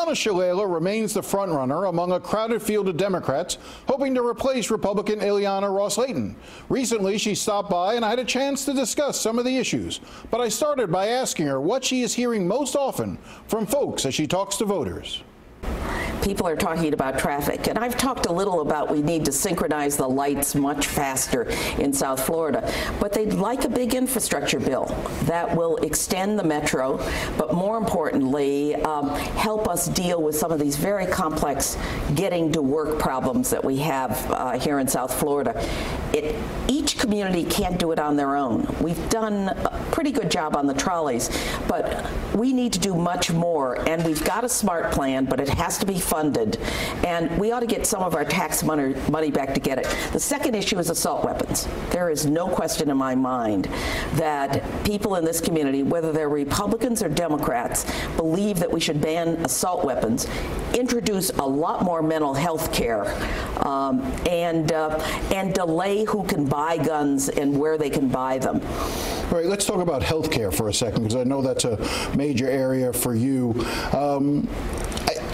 Donna Shalala remains the frontrunner among a crowded field of Democrats hoping to replace Republican Ileana Ros-Lehtinen. Recently, she stopped by and I had a chance to discuss some of the issues. But I started by asking her what she is hearing most often from folks as she talks to voters. People are talking about traffic, and I've talked a little about we need to synchronize the lights much faster in South Florida, but they'd like a big infrastructure bill that will extend the metro, but more importantly, help us deal with some of these very complex getting to work problems that we have here in South Florida. Each community can't do it on their own. We've done a pretty good job on the trolleys, but we need to do much more, and we've got a SMART plan, but it has to be funded, and we ought to get some of our tax money back to get it. The second issue is assault weapons. There is no question in my mind that people in this community, whether they're Republicans or Democrats, believe that we should ban assault weapons, introduce a lot more mental health care, and delay who can buy guns and where they can buy them. All right, let's talk about health care for a second, because I know that's a major area for you.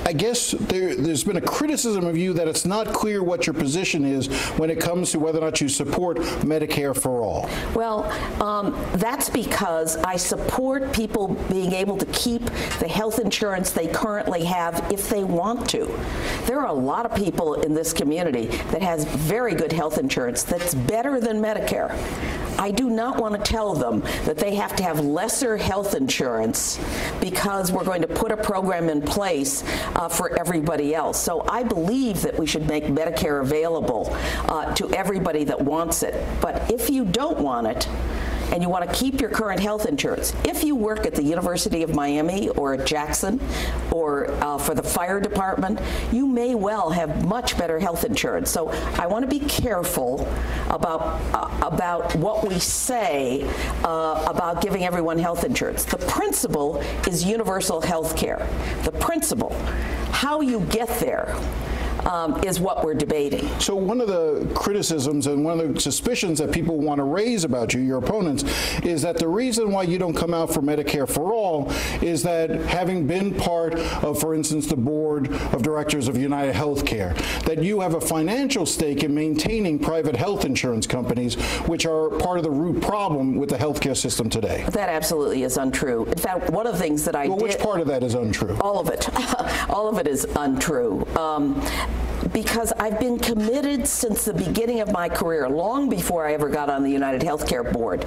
I guess there's been a criticism of you that it's not clear what your position is when it comes to whether or not you support Medicare for all. Well, that's because I support people being able to keep the health insurance they currently have if they want to. There are a lot of people in this community that has very good health insurance that's better than Medicare. I do not want to tell them that they have to have lesser health insurance because we're going to put a program in place for everybody else. So I believe that we should make Medicare available to everybody that wants it. But if you don't want it, and you want to keep your current health insurance, if you work at the University of Miami or at Jackson or for the fire department, you may well have much better health insurance. So I want to be careful about what we say about giving everyone health insurance. The principle is universal health care. The principle, how you get there, is what we're debating. So one of the criticisms and one of the suspicions that people want to raise about you, your opponents, is that the reason why you don't come out for Medicare for all is that having been part of, for instance, the board of directors of United Healthcare, that you have a financial stake in maintaining private health insurance companies, which are part of the root problem with the healthcare system today. That absolutely is untrue. In fact, one of the things that I did... Which part of that is untrue? All of it. All of it is untrue. Because I've been committed since the beginning of my career, long before I ever got on the United Healthcare Board,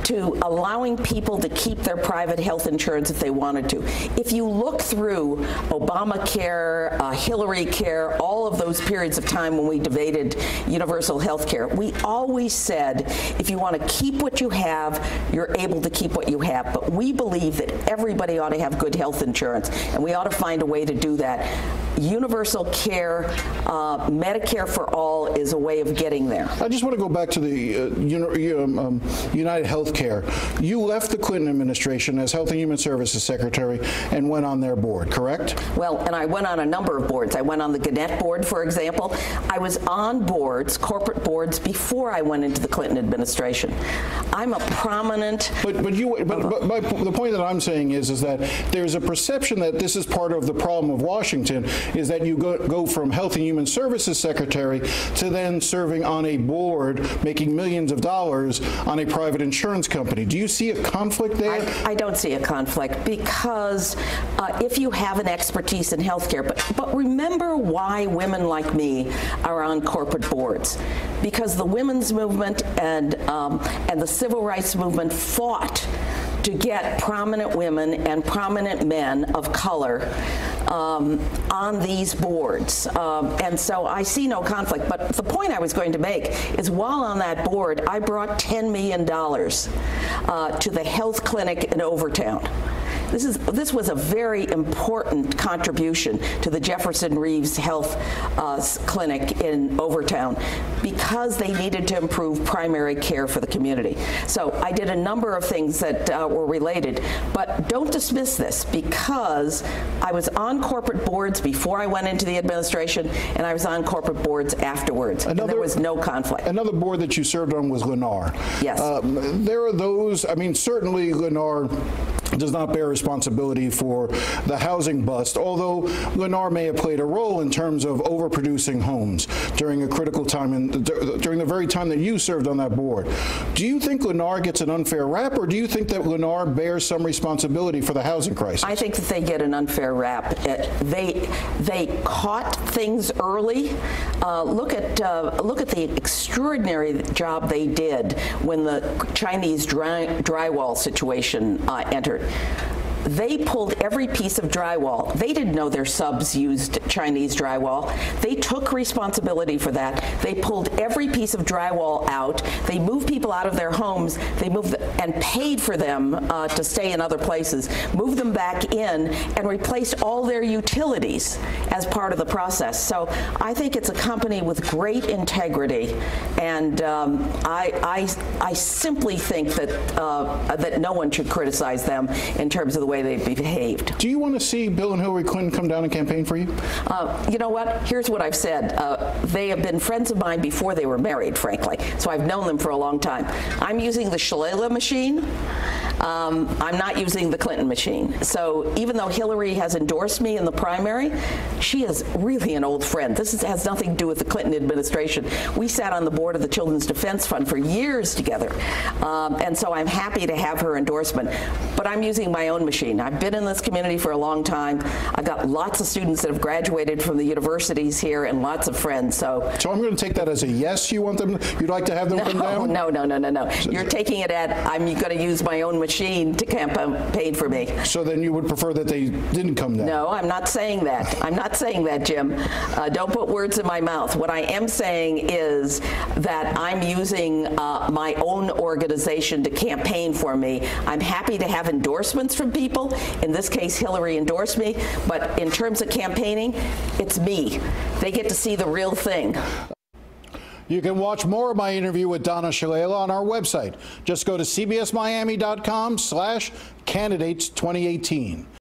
to allowing people to keep their private health insurance if they wanted to. If you look through Obamacare, Hillary Care, all of those periods of time when we debated universal health care, we always said, if you want to keep what you have, you're able to keep what you have. But we believe that everybody ought to have good health insurance, and we ought to find a way to do that. Universal care, Medicare for all is a way of getting there. I just want to go back to the United Healthcare. You left the Clinton administration as Health and Human Services Secretary and went on their board, correct? Well, and I went on a number of boards. I went on the Gannett board, for example. I was on boards, corporate boards, before I went into the Clinton administration. I'm a prominent... But the point that I'm saying is that there's a perception that this is part of the problem of Washington, is that you go from Health and Human Services Secretary to then serving on a board, making millions of dollars on a private insurance company. Do you see a conflict there? I don't see a conflict, because if you have an expertise in healthcare, but remember why women like me are on corporate boards. Because the women's movement and the civil rights movement fought to get prominent women and prominent men of color on these boards. And so I see no conflict. But the point I was going to make is, while on that board, I brought $10 million to the health clinic in Overtown. This was a very important contribution to the Jefferson Reeves Health Clinic in Overtown, because they needed to improve primary care for the community. So I did a number of things that were related, but don't dismiss this, because I was on corporate boards before I went into the administration, and I was on corporate boards afterwards, and there was no conflict. Another board that you served on was Lennar. Yes. There are those, I mean, certainly Lennar does not bear responsibility for the housing bust, although Lennar may have played a role in terms of overproducing homes during a critical time, during the very time that you served on that board. Do you think Lennar gets an unfair rap, or do you think that Lennar bears some responsibility for the housing crisis? I think that they get an unfair rap. They caught things early. Look at the extraordinary job they did when the Chinese drywall situation entered. They pulled every piece of drywall. They didn't know their subs used Chinese drywall. They took responsibility for that. They pulled every piece of drywall out. They moved people out of their homes. They moved and paid for them to stay in other places, moved them back in, and replaced all their utilities as part of the process. So I think it's a company with great integrity, and I simply think that that no one should criticize them in terms of the way they behaved. Do you want to see Bill and Hillary Clinton come down and campaign for you? You know what? Here's what I've said. They have been friends of mine before they were married, frankly, so I've known them for a long time. I'm using the Shalala machine. I'm not using the Clinton machine. So even though Hillary has endorsed me in the primary, she is really an old friend. This has nothing to do with the Clinton administration. We sat on the board of the Children's Defense Fund for years together, and so I'm happy to have her endorsement. But I'm using my own machine. I've been in this community for a long time. I've got lots of students that have graduated from the universities here and lots of friends. So I'm going to take that as a yes. You'd like to have them come down? No. You're taking it at I'm going to use my own machine to campaign for me. So then you would prefer that they didn't come down? No, I'm not saying that. I'm not saying that, Jim. Don't put words in my mouth. What I am saying is that I'm using my own organization to campaign for me. I'm happy to have endorsements from people. In this case, Hillary endorsed me, but in terms of campaigning, it's me. They get to see the real thing. You can watch more of my interview with Donna Shalala on our website. Just go to cbsmiami.com/candidates2018.